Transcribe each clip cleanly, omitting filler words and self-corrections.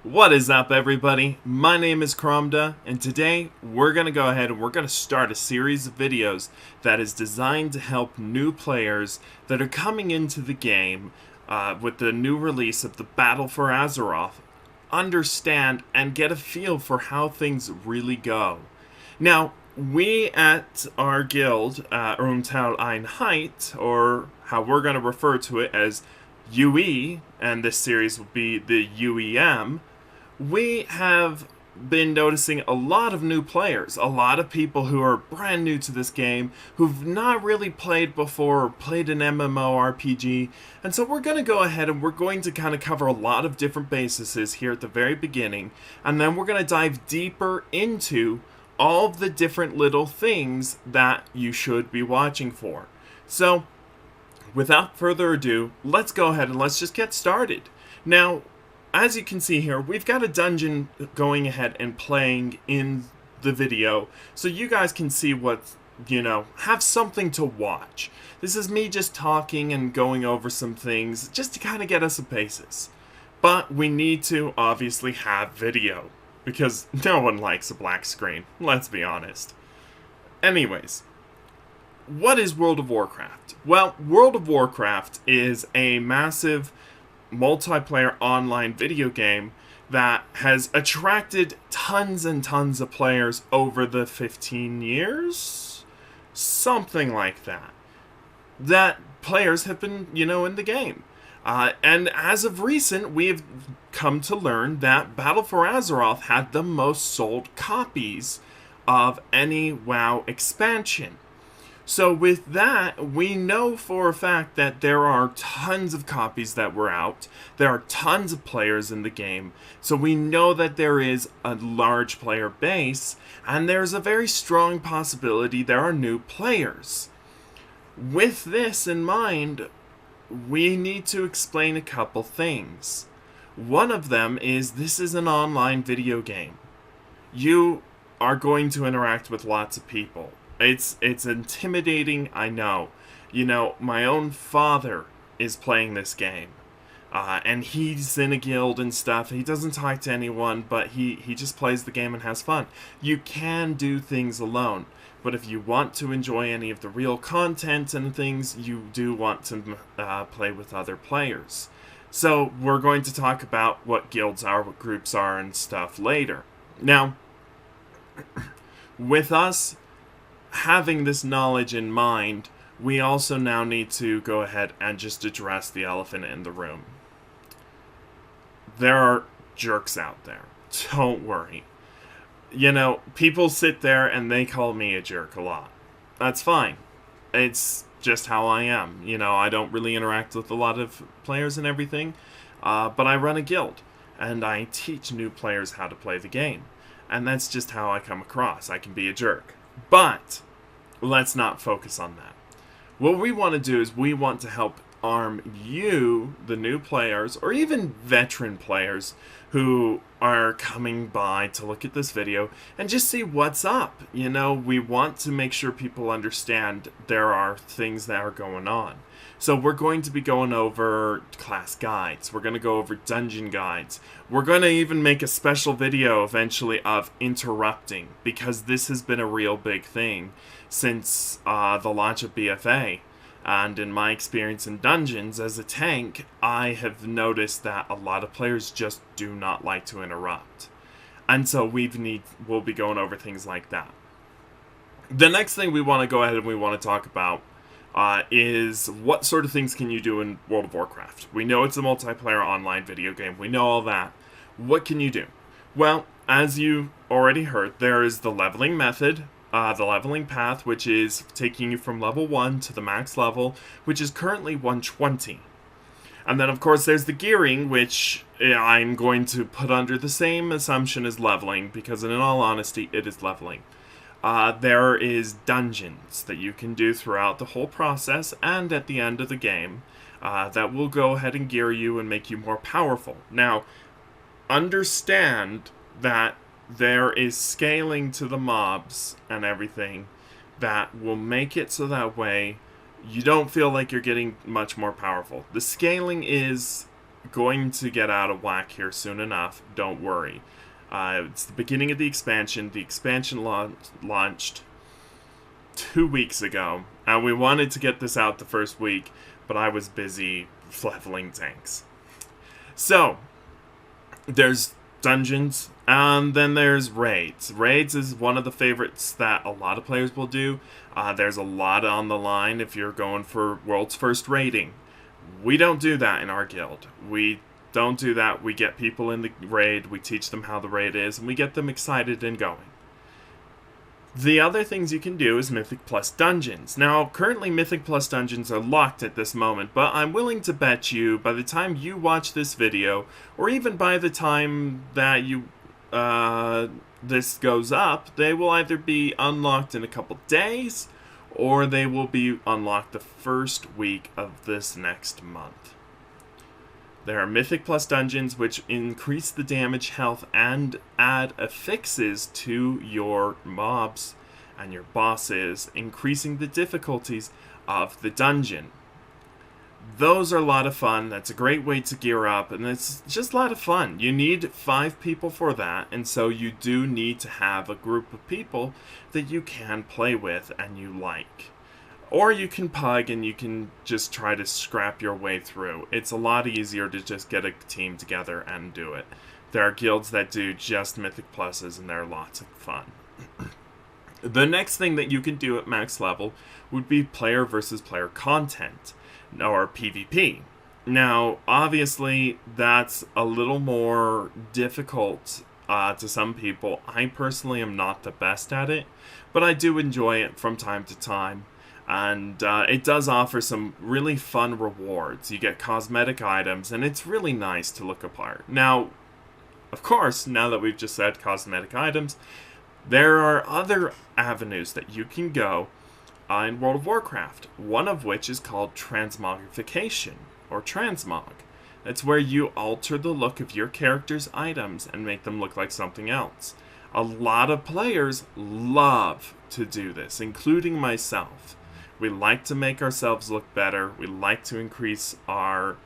What is up, everybody? My name is Kromda, and today we're going to go ahead and we're going to start a series of videos that is designed to help new players that are coming into the game with the new release of the Battle for Azeroth understand and get a feel for how things really go. Now, we at our guild, Umtal Einheit, or how we're going to refer to it as UE, and this series will be the UEM, we have been noticing a lot of new players, a lot of people who are brand new to this game, who've not really played before or played an MMORPG, and so we're going to go ahead and we're going to kind of cover a lot of different bases here at the very beginning, and then we're going to dive deeper into all of the different little things that you should be watching for. So, without further ado, let's go ahead and let's just get started. Now, as you can see here, we've got a dungeon going ahead and playing in the video, so you guys can see what, have something to watch. This is me just talking and going over some things, just to kind of get us a basis. But we need to obviously have video, because no one likes a black screen, let's be honest. Anyways, what is World of Warcraft? Well, World of Warcraft is a massive multiplayer online video game that has attracted tons and tons of players over the 15 years? Something like that. That players have been, in the game. And as of recent, we have come to learn that Battle for Azeroth had the most sold copies of any WoW expansion. So with that, we know for a fact that there are tons of copies that were out. There are tons of players in the game. So we know that there is a large player base, and there's a very strong possibility there are new players. With this in mind, we need to explain a couple things. One of them is this is an online video game. You are going to interact with lots of people. It's intimidating, I know. My own father is playing this game. And he's in a guild and stuff. He doesn't talk to anyone, but he just plays the game and has fun. You can do things alone. But if you want to enjoy any of the real content and things, you do want to play with other players. So we're going to talk about what guilds are, what groups are, and stuff later. Now, with us having this knowledge in mind, we also now need to go ahead and just address the elephant in the room. There are jerks out there. Don't worry. People sit there and they call me a jerk a lot. That's fine. It's just how I am. I don't really interact with a lot of players and everything, but I run a guild, and I teach new players how to play the game. And that's just how I come across. I can be a jerk. But let's not focus on that. What we want to do is we want to help arm you, the new players, or even veteran players who are coming by to look at this video and just see what's up. We want to make sure people understand there are things that are going on. So we're going to be going over class guides. We're going to go over dungeon guides. We're going to even make a special video eventually of interrupting, because this has been a real big thing since the launch of BFA. And in my experience in dungeons as a tank, I have noticed that a lot of players just do not like to interrupt. And so we'll be going over things like that. The next thing we want to go ahead and we want to talk about is what sort of things can you do in World of Warcraft. We know it's a multiplayer online video game. We know all that. What can you do? Well, as you already heard, there is the leveling method, the leveling path, which is taking you from level 1 to the max level, which is currently 120. And then, of course, there's the gearing, which I'm going to put under the same assumption as leveling, because in all honesty, it is leveling. There is dungeons that you can do throughout the whole process and at the end of the game that will go ahead and gear you and make you more powerful. Now, understand that there is scaling to the mobs and everything that will make it so that way you don't feel like you're getting much more powerful. The scaling is going to get out of whack here soon enough. Don't worry. It's the beginning of the expansion. The expansion launched 2 weeks ago, and we wanted to get this out the first week, but I was busy leveling tanks. So, there's dungeons, and then there's raids. Raids is one of the favorites that a lot of players will do. There's a lot on the line if you're going for world's first raiding. We don't do that in our guild. We don't do that. We get people in the raid, we teach them how the raid is, and we get them excited and going. The other things you can do is Mythic Plus Dungeons. Now, currently Mythic Plus Dungeons are locked at this moment, but I'm willing to bet you by the time you watch this video, or even by the time that this goes up, they will either be unlocked in a couple days, or they will be unlocked the first week of this next month. There are Mythic Plus Dungeons which increase the damage, health, and add affixes to your mobs and your bosses, increasing the difficulties of the dungeon. Those are a lot of fun. That's a great way to gear up, and it's just a lot of fun. You need 5 people for that, and so you do need to have a group of people that you can play with and you like. Or you can pug and you can just try to scrap your way through. It's a lot easier to just get a team together and do it. There are guilds that do just Mythic Pluses, and they're lots of fun. The next thing that you can do at max level would be player versus player content, or PvP. Now, obviously, that's a little more difficult to some people. I personally am not the best at it, but I do enjoy it from time to time. And it does offer some really fun rewards. You get cosmetic items, and it's really nice to look apart. Now, of course, now that we've just said cosmetic items, there are other avenues that you can go in World of Warcraft, one of which is called transmogrification, or transmog. That's where you alter the look of your character's items and make them look like something else. A lot of players love to do this, including myself. We like to make ourselves look better. We like to increase our,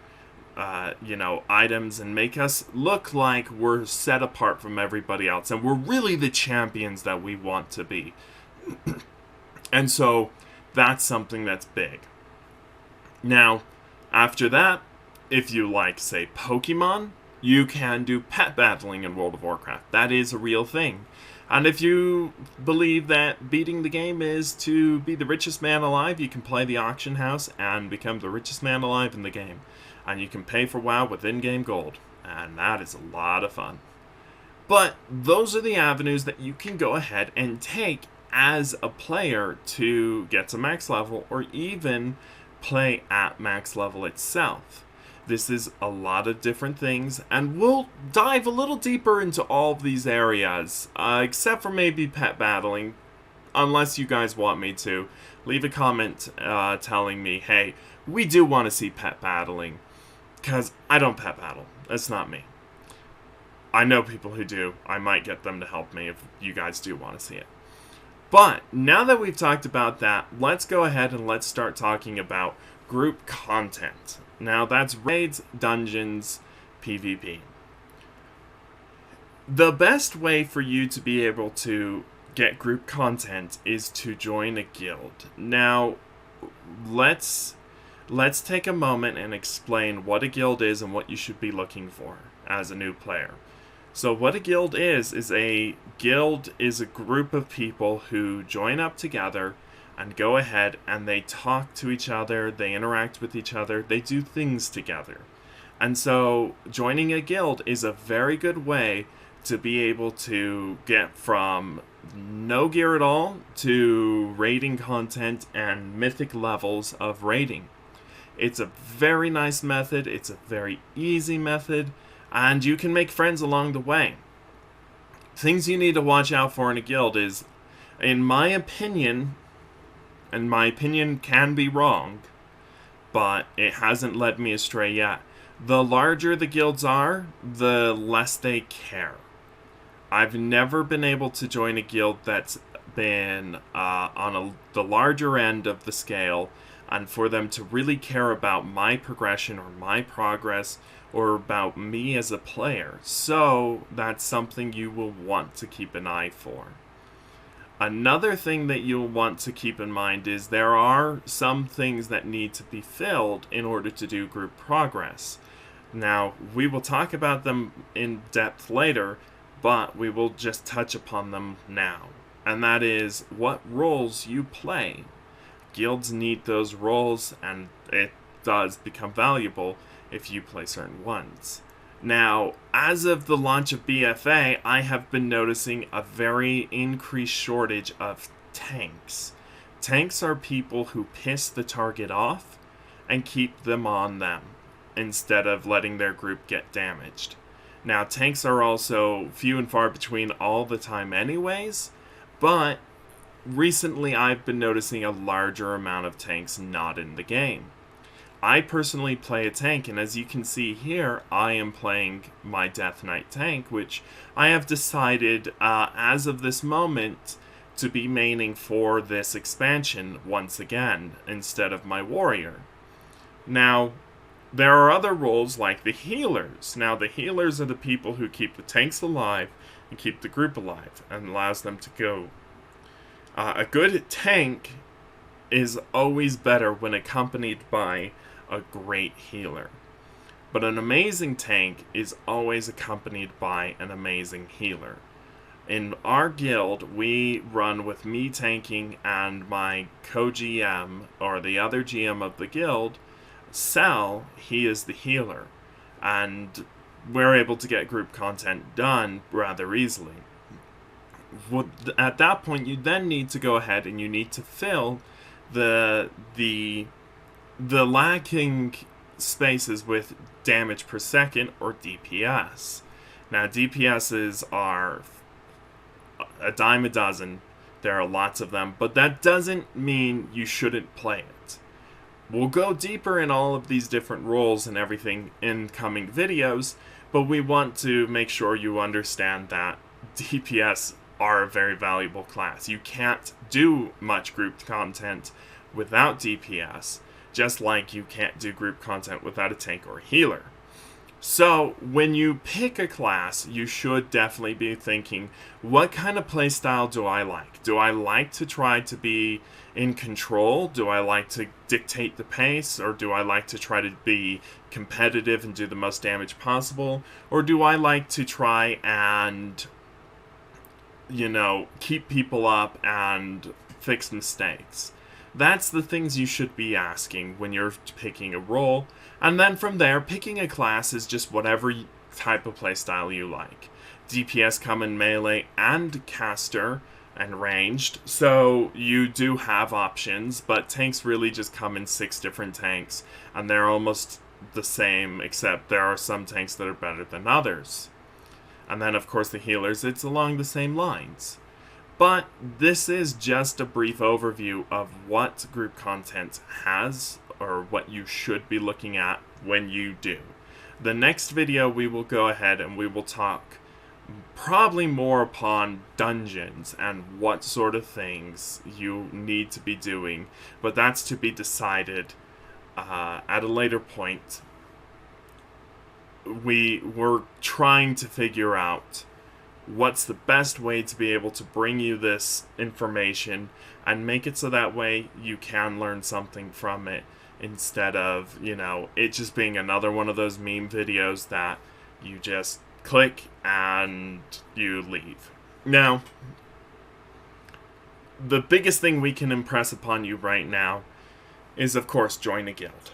items and make us look like we're set apart from everybody else. And we're really the champions that we want to be. And so that's something that's big. Now, after that, if you like, say, Pokemon, you can do pet battling in World of Warcraft. That is a real thing. And if you believe that beating the game is to be the richest man alive, you can play the auction house and become the richest man alive in the game. And you can pay for WoW with in-game gold. And that is a lot of fun. But those are the avenues that you can go ahead and take as a player to get to max level, or even play at max level itself. This is a lot of different things, and we'll dive a little deeper into all of these areas, except for maybe pet battling, unless you guys want me to. Leave a comment telling me, hey, we do want to see pet battling, because I don't pet battle. That's not me. I know people who do. I might get them to help me if you guys do want to see it. But now that we've talked about that, let's go ahead and let's start talking about group content. Now that's raids, dungeons, PvP. The best way for you to be able to get group content is to join a guild. Now, let's take a moment and explain what a guild is and what you should be looking for as a new player. So what a guild is a guild is a group of people who join up together and go ahead and they talk to each other, they interact with each other, they do things together. And so joining a guild is a very good way to be able to get from no gear at all to raiding content and mythic levels of raiding. It's a very nice method, it's a very easy method, and you can make friends along the way. Things you need to watch out for in a guild is, in my opinion, and my opinion can be wrong, but it hasn't led me astray yet. The larger the guilds are, the less they care. I've never been able to join a guild that's been on the larger end of the scale, and for them to really care about my progression or my progress or about me as a player. So that's something you will want to keep an eye for. Another thing that you'll want to keep in mind is there are some things that need to be filled in order to do group progress. Now, we will talk about them in depth later, but we will just touch upon them now. And that is what roles you play. Guilds need those roles, and it does become valuable if you play certain ones. Now, as of the launch of BFA, I have been noticing a very increased shortage of tanks. Tanks are people who piss the target off and keep them on them, instead of letting their group get damaged. Now, tanks are also few and far between all the time anyways, but recently I've been noticing a larger amount of tanks not in the game. I personally play a tank, and as you can see here, I am playing my Death Knight tank, which I have decided, as of this moment, to be maining for this expansion once again, instead of my warrior. Now, there are other roles like the healers. Now, the healers are the people who keep the tanks alive and keep the group alive, and allows them to go. A good tank is always better when accompanied by a great healer. But an amazing tank is always accompanied by an amazing healer. In our guild, we run with me tanking and my co-GM, or the other GM of the guild, Sal. He is the healer. And we're able to get group content done rather easily. At that point, you then need to go ahead and you need to fill the lacking spaces with damage per second, or DPS. Now, DPSs are a dime a dozen. There are lots of them, but that doesn't mean you shouldn't play it. We'll go deeper in all of these different roles and everything in coming videos, but we want to make sure you understand that DPS are a very valuable class. You can't do much group content without DPS, just like you can't do group content without a tank or a healer. So, when you pick a class, you should definitely be thinking, what kind of playstyle do I like? Do I like to try to be in control? Do I like to dictate the pace? Or do I like to try to be competitive and do the most damage possible? Or do I like to try and, keep people up and fix mistakes? That's the things you should be asking when you're picking a role. And then from there, picking a class is just whatever type of playstyle you like. DPS come in melee and caster and ranged, so you do have options, but tanks really just come in 6 different tanks, and they're almost the same, except there are some tanks that are better than others. And then, of course, the healers, it's along the same lines. But this is just a brief overview of what group content has, or what you should be looking at when you do. The next video we will go ahead and we will talk probably more upon dungeons and what sort of things you need to be doing, but that's to be decided at a later point. We're trying to figure out what's the best way to be able to bring you this information and make it so that way you can learn something from it, instead of, it just being another one of those meme videos that you just click and you leave. Now, the biggest thing we can impress upon you right now is, of course, join a guild.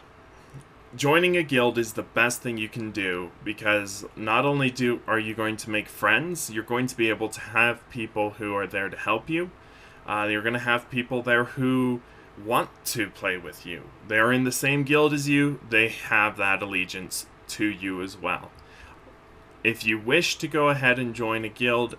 Joining a guild is the best thing you can do, because not only are you going to make friends, you're going to be able to have people who are there to help you. You're going to have people there who want to play with you. They're in the same guild as you. They have that allegiance to you as well. If you wish to go ahead and join a guild,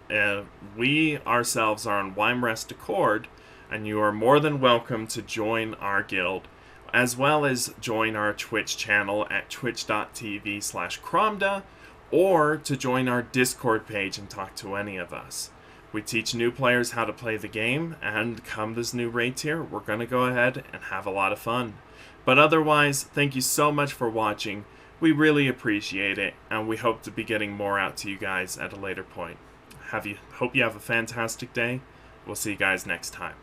we ourselves are on Wymrest Accord, and you are more than welcome to join our guild, as well as join our Twitch channel at twitch.tv/Kromda, or to join our Discord page and talk to any of us. We teach new players how to play the game, and come this new raid tier, we're going to go ahead and have a lot of fun. But otherwise, thank you so much for watching. We really appreciate it, and we hope to be getting more out to you guys at a later point. Hope you have a fantastic day. We'll see you guys next time.